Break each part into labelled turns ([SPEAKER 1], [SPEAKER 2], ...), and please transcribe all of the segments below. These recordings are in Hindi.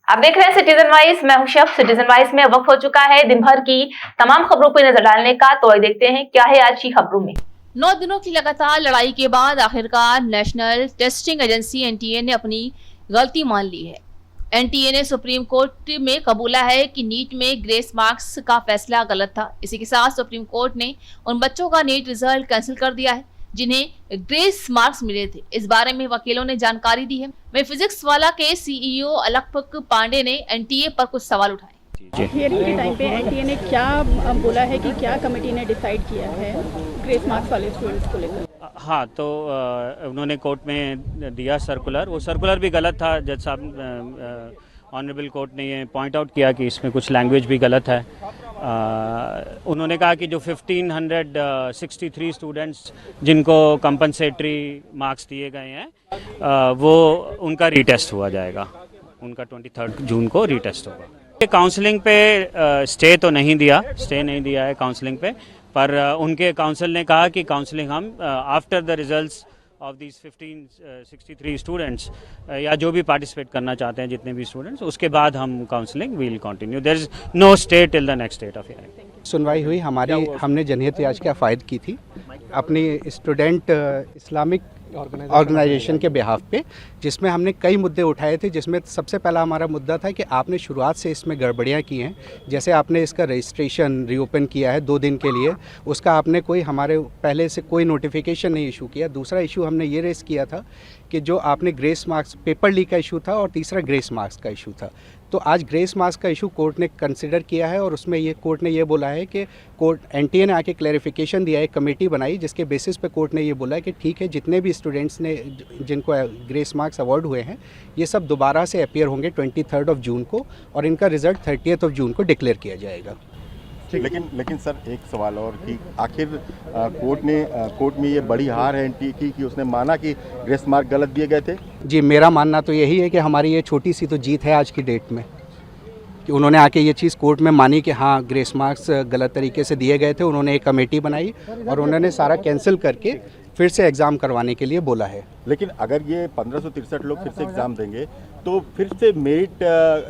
[SPEAKER 1] आप देख रहे हैं सिटीजन वाइज, मैं हूं शब। सिटीजन वाइज में वक्त हो चुका है दिन भर की तमाम खबरों पर नजर डालने का। तो आइए देखते हैं क्या है आज की खबरों में। 9 दिनों की लगातार लड़ाई के बाद आखिरकार नेशनल टेस्टिंग एजेंसी एनटीए ने अपनी गलती मान ली है। एनटीए ने सुप्रीम कोर्ट में कबूला है कि नीट में ग्रेस मार्क्स का फैसला गलत था। इसी के साथ सुप्रीम कोर्ट ने उन बच्चों का नीट रिजल्ट कैंसिल कर दिया है जिन्हें ग्रेस मार्क्स मिले थे। इस बारे में वकीलों ने जानकारी दी है। वहीं फिजिक्स वाला के सीईओ अलकपक पांडे ने एनटीए पर कुछ सवाल उठाए।
[SPEAKER 2] हियरिंग के टाइम पे एनटीए ने क्या बोला है कि क्या कमेटी ने डिसाइड किया है ग्रेस मार्क्स वाले स्टूडेंट्स को लेकर?
[SPEAKER 3] हाँ, तो उन्होंने कोर्ट में दिया सर्कुलर। वो सर्कुलर भी गलत था। जज साहब ऑनरेबल कोर्ट ने ये पॉइंट आउट किया कि इसमें कुछ लैंग्वेज भी गलत है। उन्होंने कहा कि जो 1563 स्टूडेंट्स जिनको कंपनसेटरी मार्क्स दिए गए हैं वो उनका रीटेस्ट हुआ जाएगा। उनका 23 जून को रीटेस्ट होगा। काउंसलिंग पे स्टे तो नहीं दिया, स्टे नहीं दिया है काउंसलिंग पे, पर उनके काउंसिल ने कहा कि काउंसलिंग हम after the results of these 1563 students या जो भी पार्टिसिपेट करना चाहते हैं जितने भी स्टूडेंट्स, उसके बाद हम counselling will continue. There is no stay till the next date of hearing.
[SPEAKER 4] सुनवाई हुई हमारी, हमने जनहित याचिका फाइल की थी अपनी स्टूडेंट इस्लामिक ऑर्गेनाइजेशन के बिहाफ पे, जिसमें हमने कई मुद्दे उठाए थे। जिसमें सबसे पहला हमारा मुद्दा था कि आपने शुरुआत से इसमें गड़बड़ियाँ की हैं। जैसे आपने इसका रजिस्ट्रेशन रीओपन किया है 2 दिन के लिए, उसका आपने कोई हमारे पहले से कोई नोटिफिकेशन नहीं इशू किया। दूसरा इशू हमने ये रेस किया था कि जो आपने ग्रेस मार्क्स पेपर लीक का इशू था, और तीसरा ग्रेस मार्क्स का इशू था। तो आज ग्रेस मार्क्स का इशू कोर्ट ने कंसिडर किया है और उसमें ये कोर्ट ने ये बोला है कि कोर्ट एनटीए ने आके क्लैरिफिकेशन दिया है, कमेटी बनाई जिसके बेसिस पे कोर्ट ने ये बोला है कि ठीक है, जितने भी स्टूडेंट्स ने जिनको ग्रेस मार्क्स अवार्ड हुए हैं ये सब दोबारा से अपीयर होंगे 23 जून को, और इनका रिजल्ट 30 जून को डिक्लेयर किया जाएगा।
[SPEAKER 5] लेकिन सर एक सवाल और कि आखिर कोर्ट में ये बड़ी हार है एनटीए की कि उसने माना कि ग्रेस मार्क गलत दिए गए थे।
[SPEAKER 4] जी, मेरा मानना तो यही है कि हमारी ये छोटी सी तो जीत है आज की डेट में, कि उन्होंने आके ये चीज़ कोर्ट में मानी कि हाँ ग्रेस मार्क्स गलत तरीके से दिए गए थे। उन्होंने एक कमेटी बनाई और उन्होंने सारा कैंसिल करके फिर से एग्ज़ाम करवाने के लिए बोला है।
[SPEAKER 5] लेकिन अगर ये 1563 लोग फिर से एग्ज़ाम देंगे तो फिर से मेरिट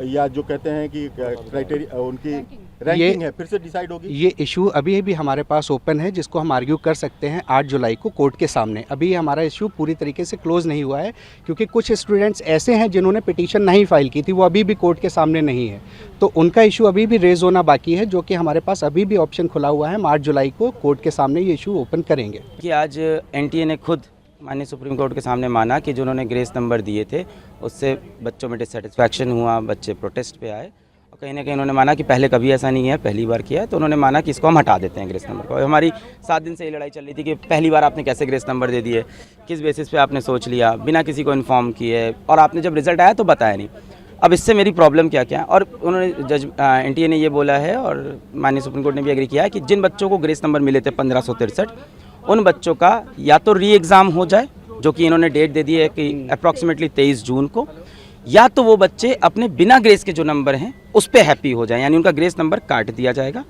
[SPEAKER 5] या जो कहते हैं कि क्राइटेरिया उनकी रैंकिंग है फिर से डिसाइड होगी।
[SPEAKER 4] ये इशू अभी भी हमारे पास ओपन है, जिसको हम आर्ग्यू कर सकते हैं 8 जुलाई को कोर्ट के सामने। अभी हमारा इशू पूरी तरीके से क्लोज नहीं हुआ है, क्योंकि कुछ स्टूडेंट्स ऐसे हैं जिन्होंने पिटीशन नहीं फाइल की थी, वो अभी भी कोर्ट के सामने नहीं है। तो उनका इशू अभी भी रेज होना बाकी है, जो कि हमारे पास अभी भी ऑप्शन खुला हुआ है। हम 8 जुलाई को कोर्ट के सामने ये इशू ओपन करेंगे।
[SPEAKER 6] कि आज एनटीए ने खुद माननीय सुप्रीम कोर्ट के सामने माना कि जो उन्होंने ग्रेस नंबर दिए थे उससे बच्चों में डिससेटिस्फैक्शन हुआ, बच्चे प्रोटेस्ट पे आए, और कहीं ना कहीं उन्होंने माना कि पहले कभी ऐसा नहीं है, पहली बार किया है, तो उन्होंने माना कि इसको हम हटा देते हैं ग्रेस नंबर को। हमारी 7 दिन से ये लड़ाई चल रही थी कि पहली बार आपने कैसे ग्रेस नंबर दे दिए, किस बेसिस पे आपने सोच लिया, बिना किसी को इन्फॉर्म किए, और आपने जब रिजल्ट आया तो बताया नहीं। अब इससे मेरी प्रॉब्लम क्या क्या है, और उन्होंने जज एनटीए ने ये बोला है और माननीय सुप्रीम कोर्ट ने भी एग्री किया है कि जिन बच्चों को ग्रेस नंबर मिले थे 1563, उन बच्चों का या तो री एग्ज़ाम हो जाए, जो कि इन्होंने डेट दे दी है कि अप्रॉक्सीमेटली 23 जून को, या तो वो बच्चे अपने बिना ग्रेस के जो नंबर हैं उस पर हैप्पी हो जाए, यानी उनका ग्रेस नंबर काट दिया जाएगा।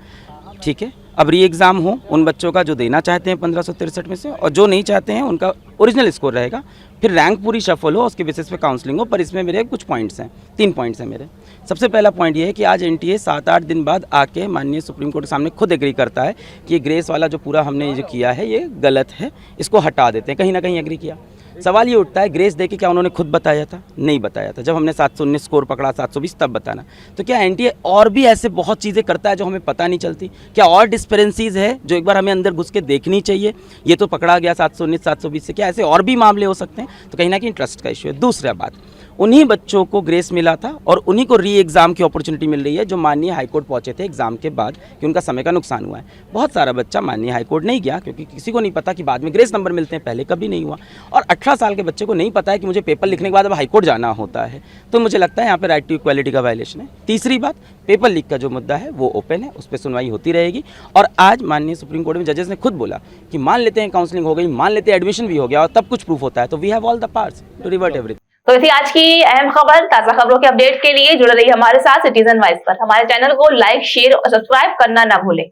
[SPEAKER 6] ठीक है, अब री एग्ज़ाम हो उन बच्चों का जो देना चाहते हैं 1563 में से, और जो नहीं चाहते हैं उनका ओरिजिनल स्कोर रहेगा। फिर रैंक पूरी शफल हो, उसके बेसिस पे काउंसलिंग हो। पर इसमें मेरे कुछ पॉइंट्स हैं, 3 पॉइंट्स हैं मेरे। सबसे पहला पॉइंट ये है कि आज एनटीए 7-8 दिन बाद आके माननीय सुप्रीम कोर्ट के सामने खुद एग्री करता है कि ये ग्रेस वाला जो पूरा हमने जो किया है ये गलत है, इसको हटा देते हैं। कहीं ना कहीं एग्री किया। सवाल ये उठता है, ग्रेस दे के क्या उन्होंने खुद बताया था? नहीं बताया था। जब हमने 719 स्कोर पकड़ा, 720 तब बताना। तो क्या एनटीए और भी ऐसे बहुत चीज़ें करता है जो हमें पता नहीं चलती? क्या और डिस्पेरेंसीज है जो एक बार हमें अंदर घुस के देखनी चाहिए? ये तो पकड़ा गया 719 720 से, क्या ऐसे और भी मामले हो सकते हैं? तो कहीं ना कहीं ट्रस्ट का इशू है। दूसरा बात, उन्हीं बच्चों को ग्रेस मिला था और उन्हीं को री एग्ज़ाम की अपॉर्चुनिटी मिल रही है जो माननीय हाईकोर्ट पहुंचे थे एग्ज़ाम के बाद कि उनका समय का नुकसान हुआ है। बहुत सारा बच्चा माननीय हाईकोर्ट नहीं गया क्योंकि किसी को नहीं पता कि बाद में ग्रेस नंबर मिलते हैं, पहले कभी नहीं हुआ। और 18 साल के बच्चे को नहीं पता है कि मुझे पेपर लिखने के बाद अब हाईकोर्ट जाना होता है। तो मुझे लगता है यहाँ पर राइट टू इक्वालिटी का वायलेशन है। तीसरी बात, पेपर लीक का जो मुद्दा है वो ओपन है, उस पर सुनवाई होती रहेगी। और आज माननीय सुप्रीम कोर्ट में जजेस ने खुद बोला कि मान लेते हैं काउंसलिंग हो गई, मान लेते हैं एडमिशन भी हो गया और तब कुछ प्रूफ होता है, तो we have all the powers to revert everything.
[SPEAKER 1] तो इसी आज की अहम खबर, ताजा खबरों के अपडेट के लिए जुड़े रहिए हमारे साथ सिटीजन वाइज पर। हमारे चैनल को लाइक, शेयर और सब्सक्राइब करना ना भूलें।